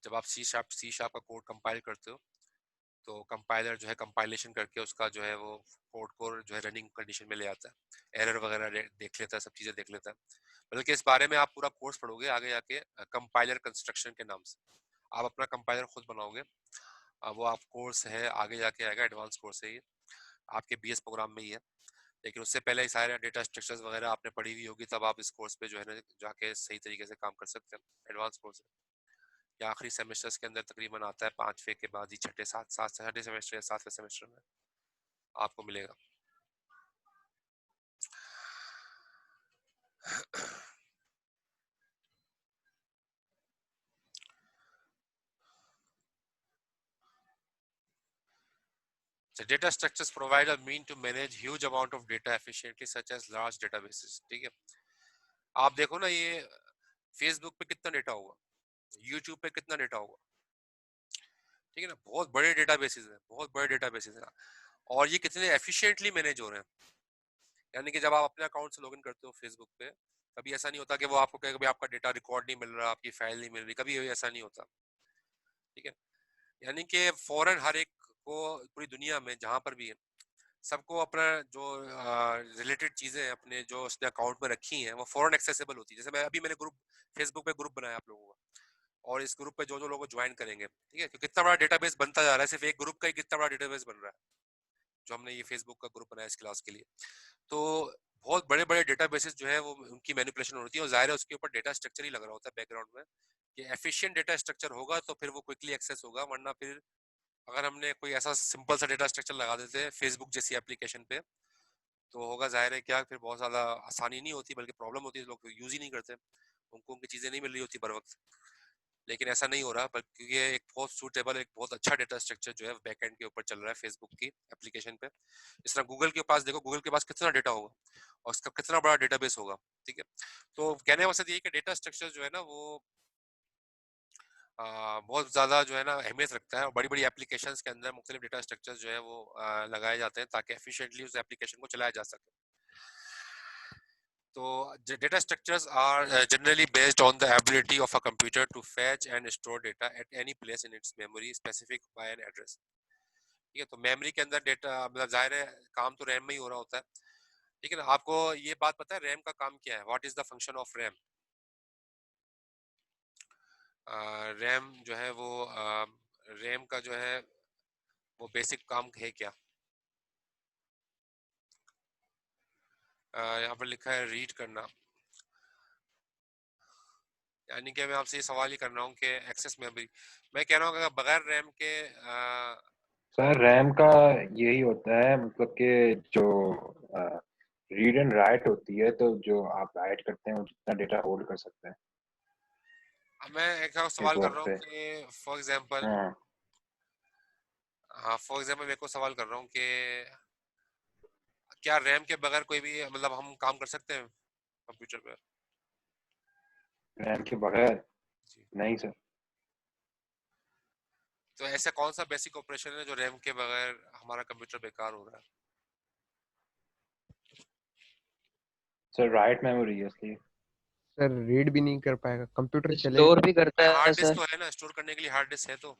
जब आप सी शार्प का कोड कंपाइल करते हो तो कंपाइलर जो है कंपाइलेशन करके उसका जो है वो कोड को जो है रनिंग कंडीशन में ले आता है, एरर वगैरह देख लेता है, सब चीजें देख लेता है। बल्कि इस बारे में आप पूरा कोर्स पढ़ोगे आगे जाके कंपाइलर कंस्ट्रक्शन के नाम से, आप अपना कंपाइलर खुद बनाओगे। वो आप कोर्स है आगे जाके आएगा, एडवांस कोर्स है ये, आपके बीएस प्रोग्राम में ही है। लेकिन उससे पहले सारे डेटा स्ट्रक्चर्स वगैरह आपने पढ़ी हुई होगी, तब आप इस कोर्स पे जो है ना जाके सही तरीके से काम कर सकते हैं। एडवांस कोर्स है, या आखिरी सेमेस्टर्स के अंदर तकरीबन आता है, 5वें के बाद ही छठे छठे सेमेस्टर या 7वें सेमेस्टर में आपको मिलेगा। So data structures provide a mean to manage huge amount of data efficiently such as large databases। ठीक है, आप देखो ना ये फेसबुक पे कितना डेटा होगा, यूट्यूब पे कितना डेटा होगा, ठीक है ना, बहुत बड़े डेटाबेसेस हैं, बहुत बड़े डेटाबेसेस हैं, और ये कितने एफिशिएंटली मैनेज हो रहे हैं। यानी कि जब आप अपने अकाउंट से लॉगिन करते हो फेसबुक पे, कभी ऐसा नहीं होता कि वो आपको कहे कभी आपका डेटा रिकॉर्ड नहीं मिल रहा, आपकी फाइल नहीं मिल रही, कभी ऐसा नहीं होता। ठीक है, यानी कि फौरन हर एक को पूरी दुनिया में जहां पर भी है, सबको अपना जो रिलेटेड चीजें अपने जो उसने अकाउंट में रखी हैं वो फौरन एक्सेसिबल होती है। जैसे मैंने ग्रुप फेसबुक पे ग्रुप बनाया आप लोगों का, और इस ग्रुप पे जो जो लोग ज्वाइन करेंगे, ठीक है, तो कितना बड़ा डेटाबेस बनता जा रहा है, सिर्फ एक ग्रुप का ही कितना बड़ा डेटाबेस बन रहा है जो हमने ये फेसबुक का ग्रुप बनाया इस क्लास के लिए। तो बहुत बड़े बड़े डेटाबेसेस जो है वो उनकी मैनिपुलेशन होती है, और जाहिर है उसके ऊपर डेटा स्ट्रक्चर ही लग रहा होता है बैकग्राउंड में, कि एफिशिएंट डेटा स्ट्रक्चर होगा तो फिर वो क्विकली एक्सेस होगा, वरना फिर अगर हमने कोई ऐसा सिंपल सा डेटा स्ट्रक्चर लगा देते हैं फेसबुक जैसी एप्लीकेशन पे, तो होगा जाहिर है क्या, फिर बहुत ज़्यादा आसानी नहीं होती बल्कि प्रॉब्लम होती है, लोग यूज़ ही नहीं करते, उनको उनकी चीज़ें नहीं मिल रही होती बर वक्त। लेकिन ऐसा नहीं हो रहा, बल्कि ये एक बहुत सूटेबल, एक बहुत अच्छा डेटा स्ट्रक्चर जो है बैकएंड के ऊपर चल रहा है फेसबुक की एप्लीकेशन पे। इस तरह गूगल के पास देखो, गूगल के पास कितना डेटा होगा और उसका कितना बड़ा डेटाबेस होगा। ठीक है, तो कहने का मकसद ये है कि डेटा स्ट्रक्चर जो है ना वो बहुत ज़्यादा जो है ना अहमियत रखता है, और बड़ी बड़ी एप्लीकेशंस के अंदर मुख्तलिफ डेटा स्ट्रक्चर जो है वो लगाए जाते हैं ताकि एफिशिएंटली उस एप्लीकेशन को चलाया जा सके। तो data structures are generally based on the ability of a computer to fetch and store data at any place in its memory specific by an address। ठीक है, तो मेमोरी के अंदर डेटा मतलब जाहिर है काम तो रैम में ही हो रहा होता है। ठीक है ना, आपको ये बात पता है रैम का काम क्या है, what is the function of RAM. RAM जो है वो रैम का जो है वो बेसिक काम है क्या। यहाँ पर लिखा है रीड करना, यानी कि मैं आपसे ये सवाल ही कर रहा हूँ कि एक्सेस मेमोरी, मैं कह रहा हूँ अगर बगैर रैम के सर रैम का यही होता है, मतलब कि जो रीड एंड राइट होती है, तो जो आप राइट करते हैं वो जितना डेटा होल्ड कर सकते हैं मैं एक और इस सवाल कर वक्त रहा हूँ पे। कि फॉर एग्जांपल, हाँ हाँ फॉर एग्जांपल मैं को सवाल कर रहा हूँ कि क्या रैम के बगैर कोई भी मतलब हम काम कर सकते हैं कंप्यूटर पे। रैम के बगैर जी। नहीं सर। तो ऐसा कौन सा बेसिक ऑपरेशन है जो रैम के बगैर हमारा कंप्यूटर बेकार हो रहा है? सर राइट मेमोरी है इसलिए। सर रीड भी नहीं कर पाएगा, कंप्यूटर चलेगा। स्टोर भी करता है हार्ड डिस्क सर। तो है ना, स्टोर करने के लिए हार्ड डिस्क है। तो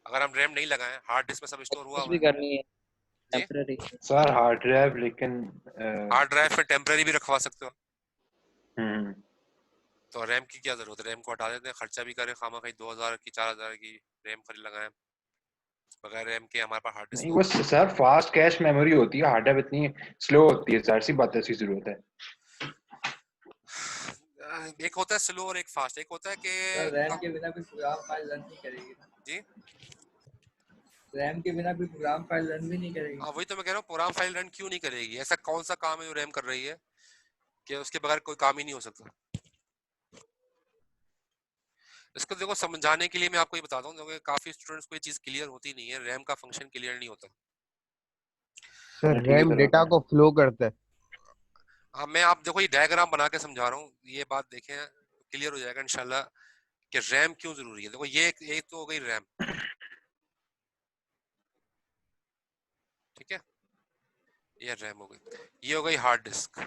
अगर हम रैम नहीं लगाएं, हार्ड डिस्क में सब स्टोर हुआ कुछ हुआ भी है। करनी है जी। टेम्पररी। सर हार्ड ड्राइव लेकिन हार्ड ड्राइव में टेम्पररी भी रखवा सकते हो। हम्म। तो रैम की क्या जरूरत है? रैम को हटा देते हैं, खर्चा भी करें खामा कहीं 2000 की 4000 की रैम खरीद लगाएं, बगैर रैम के हमारे पास हार्ड डिस्क नहीं तो वो होगा। सर फास्ट कैश मेमोरी होती है, हार्ड ड्राइव इतनी स्लो होती है, जाहिर सी बात है, इसकी जरूरत है। एक होता है स्लो और एक फास्ट। एक होता है कि सर रैम के बिना कोई प्रोग्राम फाइल रन नहीं करेगी ना। जी रैम के बिना कोई प्रोग्राम फाइल रन भी नहीं करेगी। हाँ, वही तो मैं कह रहा हूँ, प्रोग्राम फाइल रन क्यों नहीं करेगी? ऐसा कौन सा काम है जो रैम कर रही है कि उसके बगैर कोई काम ही नहीं हो सकता? इसको देखो, समझाने के लिए मैं आपको ये बताता हूँ, क्योंकि काफी स्टूडेंट्स को ये चीज क्लियर होती नहीं है, रैम का फंक्शन क्लियर नहीं होता। सर ठीक है रैम सर डेटा बताएं। को फ्लो करता है। हाँ, मैं आप देखो ये डायग्राम बना के समझा रहा हूँ, ये बात देखें, क्लियर हो जाएगा इंशाल्लाह कि रैम क्यों जरूरी है। देखो ये एक तो हो गई रैम, ठीक है, ये रैम हो गई। ये हो गई हार्ड डिस्क,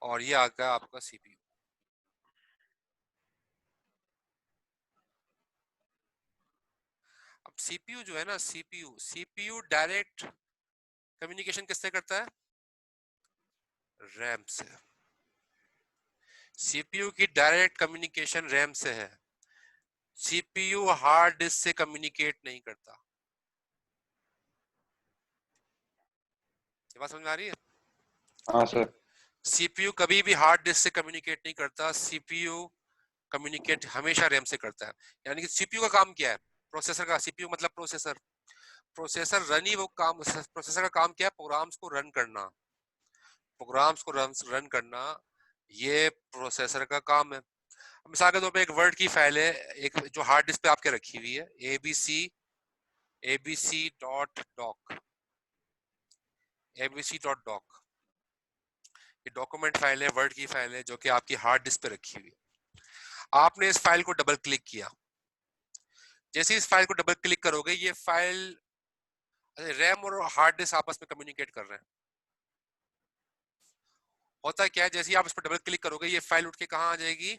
और ये आ गया आपका सीपीयू। अब सीपीयू जो है ना, सीपीयू डायरेक्ट कम्युनिकेशन किससे करता है? रैम से। सीपीयू की डायरेक्ट कम्युनिकेशन रैम से है। सीपीयू हार्ड डिस्क से कम्युनिकेट नहीं करता। ये बात समझ में आ रही है? हाँ सर। सीपीयू कभी भी हार्ड डिस्क से कम्युनिकेट नहीं करता। सीपीयू कम्युनिकेट हमेशा रैम से करता है। यानी कि सीपीयू का काम क्या है? प्रोसेसर का, सीपीयू मतलब प्रोसेसर, प्रोसेसर रन ही वो काम, प्रोसेसर का काम क्या है? प्रोग्राम्स को रन करना, प्रोग्राम्स को रन करना, ये प्रोसेसर का काम है। मिसाल के तौर पे एक वर्ड की फाइल है, एक जो हार्ड डिस्क पे आपके रखी हुई है, abc.doc, abc.doc, ये डॉक्यूमेंट फाइल है, वर्ड की फाइल है, जो कि आपकी हार्ड डिस्क पे रखी हुई है। आपने इस फाइल को डबल क्लिक किया, जैसे इस फाइल को डबल क्लिक करोगे, ये फाइल, रैम और हार्ड डिस्क आपस में कम्युनिकेट कर रहे हैं। होता क्या है, जैसे ही आप इस पर डबल क्लिक करोगे, ये फाइल उठ के कहाँ आ जाएगी?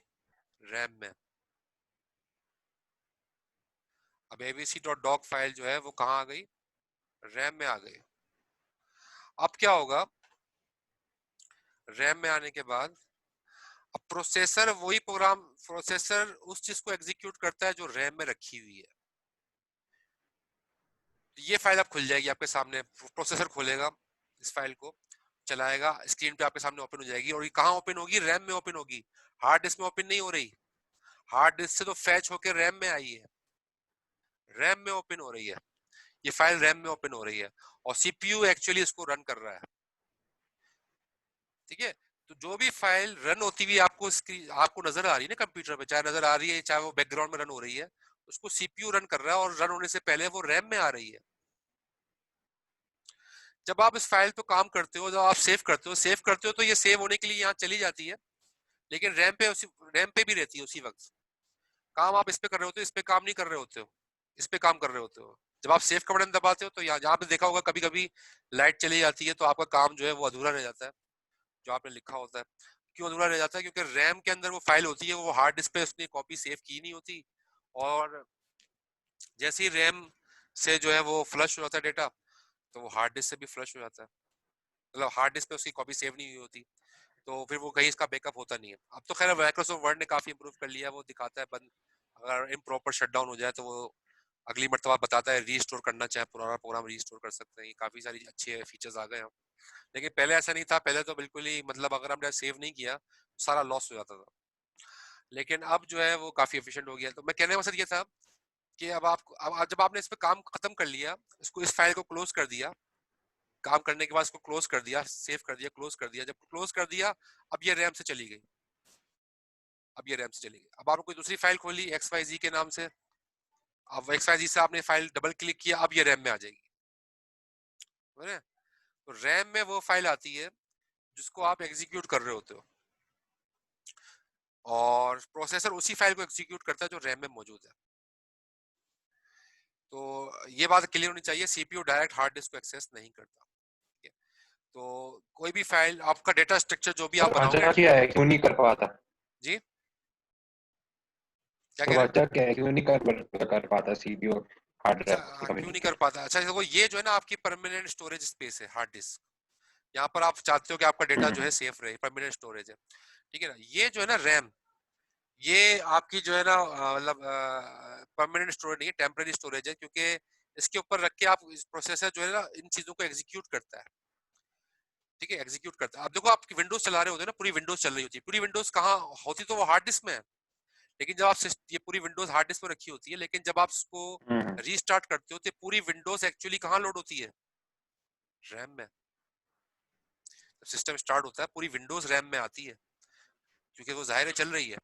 रैम में। अब abc.doc फाइल जो है वो कहाँ आ गई? रैम में आ गई। अब क्या होगा? रैम में आने के बाद अब प्रोसेसर वही प्रोग्राम, प्रोसेसर उस चीज को एग्जीक्यूट करता है जो रैम में रखी हुई है। ये फाइल अब खुल जाएगी आपके सामने, प्रोसेसर खोलेगा, इस फाइल को चलाएगा, स्क्रीन पे आपके सामने ओपन हो जाएगी। और ये कहाँ ओपन होगी? रैम में ओपन होगी, हार्ड डिस्क में ओपन नहीं हो रही। हार्ड डिस्क से तो फैच होकर रैम में आई है, रैम में ओपन हो रही है, ये फाइल रैम में ओपन हो रही है, और सीपीयू एक्चुअली इसको रन कर रहा है। ठीक है, तो जो भी फाइल रन होती हुई आपको स्क्रीन, आपको नजर आ रही है ना कंप्यूटर पे, चाहे नजर आ रही है चाहे वो बैकग्राउंड में रन हो रही है, उसको सीपीयू रन कर रहा है, और रन होने से पहले वो रैम में आ रही है। जब आप इस फाइल पे काम करते हो, जब आप सेव करते हो तो ये सेव होने के लिए यहाँ चली जाती है, लेकिन रैम पे भी रहती है उसी वक्त। काम आप इस पे कर रहे होते हो, इस पे काम नहीं कर रहे होते हो, इस पे काम कर रहे होते हो। जब आप सेव का बटन दबाते हो तो यहाँ पे देखा होगा कभी कभी लाइट चली जाती है, तो आपका काम जो है वो अधूरा रह जाता है, जो आपने लिखा होता है। क्यों अधूरा रह जाता है? क्योंकि रैम के अंदर वो फाइल होती है, वो हार्ड डिस्क पे उसने कॉपी सेव की नहीं होती, और जैसे ही रैम से जो है वो फ्लश हो जाता है डेटा, तो वो हार्ड डिस्क से भी फ्लश हो जाता है। मतलब हार्ड डिस्क पे उसकी कॉपी सेव नहीं हुई होती, तो फिर वो कहीं इसका बैकअप होता नहीं है। अब तो खैर माइक्रोसॉफ्ट वर्ड ने काफी इंप्रूव कर लिया है, वो दिखाता है बंद, अगर इम्प्रॉपर शटडाउन हो जाए तो वो अगली मरतबा बताता है रीस्टोर करना, चाहे पुराना प्रोग्राम रीस्टोर कर सकते हैं। काफी सारी अच्छे फीचर्स आ गए हैं, लेकिन पहले ऐसा नहीं था। पहले तो बिल्कुल ही, मतलब अगर हमने सेव नहीं किया सारा लॉस हो जाता था, लेकिन अब जो है वो काफी एफिशिएंट हो गया। तो मैं कहने का मकसद ये था कि अब जब आपने इस पे काम खत्म कर लिया, इसको, इस फाइल को क्लोज कर दिया, काम करने के बाद इसको क्लोज कर दिया, सेव कर दिया, क्लोज कर दिया, जब क्लोज कर दिया, अब ये रैम से चली गई, अब ये रैम से चली गई। अब आपने कोई दूसरी फाइल खोली XYZ के नाम से, अब XYZ से आपने फाइल डबल क्लिक किया, अब ये रैम में आ जाएगी। तो रैम में वो फाइल आती है जिसको आप एग्जीक्यूट कर रहे होते हो, और प्रोसेसर उसी फाइल को एग्जीक्यूट करता है जो रैम में मौजूद है। तो ये बात क्लियर होनी चाहिए, सीपीयू डायरेक्ट हार्ड डिस्क को एक्सेस नहीं करता। ठीक है? तो कोई भी फाइल, आपका डेटा स्ट्रक्चर जो भी आप वजह बनाओगे, क्या है, क्यों नहीं कर पाता? जी क्या तो कह रहे हैं? वजह क्या है, क्यों नहीं कर पाता सीपीयू हार्ड अच्छा, ड्राइव से क्यों नहीं कम्युनिकेट? कर पाता? अच्छा देखो, ये जो है ना आपकी परमानेंट स्टोरेज स्पेस है हार्ड डिस्क। यहाँ पर आप चाहते हो कि आपका डेटा जो है सेफ रहे, परमानेंट स्टोरेज है, ठीक है ना। ये जो है ना रैम, ये आपकी जो है ना मतलब परमानेंट स्टोरेज नहीं है, टेम्पररी स्टोरेज है, क्योंकि इसके ऊपर रख के आप प्रोसेसर जो है ना इन चीजों को एग्जीक्यूट करता है। ठीक है, एग्जीक्यूट करता है। आप देखो, आप विंडोज चला रहे होते हैं ना, पूरी विंडोज चल रही होती है, पूरी विंडोज कहाँ होती, तो वो हार्ड डिस्क में है। लेकिन जब आप ये पूरी विंडोज हार्ड डिस्क पर रखी होती है, लेकिन जब आप इसको रीस्टार्ट करते हो तो पूरी विंडोज एक्चुअली कहाँ लोड होती है? रैम में। जब सिस्टम स्टार्ट होता है पूरी विंडोज रैम में आती है, क्योंकि वो जाहिर है चल रही है।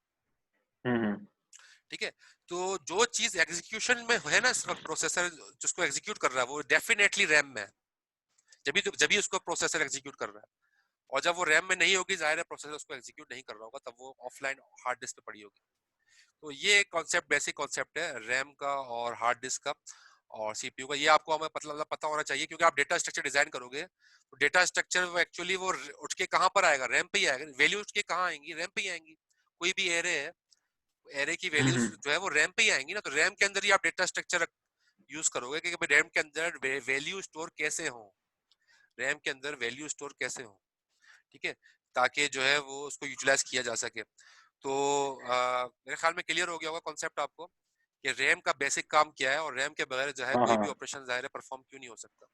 ठीक है, तो जो चीज एग्जीक्यूशन में है ना इस वक्त, प्रोसेसर जिसको एग्जीक्यूट कर रहा है वो डेफिनेटली रैम में है, जब भी उसको प्रोसेसर एग्जीक्यूट कर रहा है। और जब वो रैम में नहीं होगी, जाहिर है प्रोसेसर उसको एग्जीक्यूट नहीं कर रहा होगा, तब वो ऑफलाइन हार्ड डिस्क पे पड़ी होगी। तो ये कॉन्सेप्ट, बेसिक कॉन्सेप्ट है रैम का और हार्ड डिस्क का और सीपीयू का। ये आपको हमें पता होना चाहिए, क्योंकि आप डेटा स्ट्रक्चर डिजाइन करोगे तो डेटा स्ट्रक्चर वो एक्चुअली वो उठ के कहाँ पर आएगा? रैम पे ही आएगा। वैल्यू उठ के कहाँ आएंगी? रैम पे ही आएंगी। कोई भी एरे है, एरे की वैल्यूज जो है वो रैम पे ही आएंगी ना। तो रैम के अंदर ही आप डेटा स्ट्रक्चर यूज करोगे कि रैम के अंदर वैल्यू स्टोर कैसे हो, रैम के अंदर वैल्यू स्टोर कैसे हो, ठीक है, ताकि जो है वो उसको यूटिलाइज किया जा सके। तो मेरे ख्याल में क्लियर हो गया होगा कॉन्सेप्ट आपको कि रैम का बेसिक काम क्या है, और रैम के बगैर जो है कोई भी ऑपरेशन जाहिर है परफॉर्म क्यों नहीं हो सकता।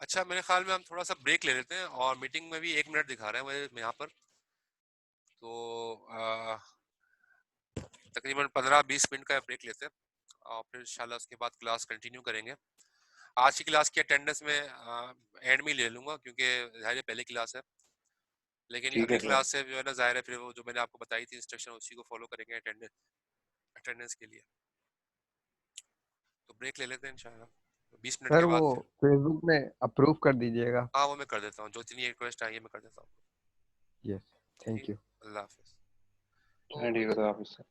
अच्छा, मेरे ख्याल में हम थोड़ा सा ब्रेक ले लेते हैं, और मीटिंग में भी 1 मिनट दिखा रहे हैं मुझे यहाँ पर, तो तकरीबन 15-20 मिनट का ब्रेक लेते हैं और फिर इंशाल्लाह उसके बाद क्लास कंटिन्यू करेंगे। आज की क्लास की अटेंडेंस में एंड में ले लूंगा, क्योंकि जाहिर है पहली क्लास है, लेकिन ठीक है अगली सर। क्लास से जो है ना जाहिर है फिर वो जो मैंने आपको बताई थी इंस्ट्रक्शन उसी को फॉलो करेंगे अटेंडेंस के लिए। तो ब्रेक ले लेते हैं इंशाल्लाह 20 मिनट सर के वो बाद फिर। फेसबुक में अप्रूव कर दीजिएगा। हाँ, वो मैं कर देता हूँ, जो इतनी रिक्वेस्ट आई है मैं कर देता हूँ। यस, थैंक ठीक, यू। अल्लाह हाफिज। ठीक है, तो आप इससे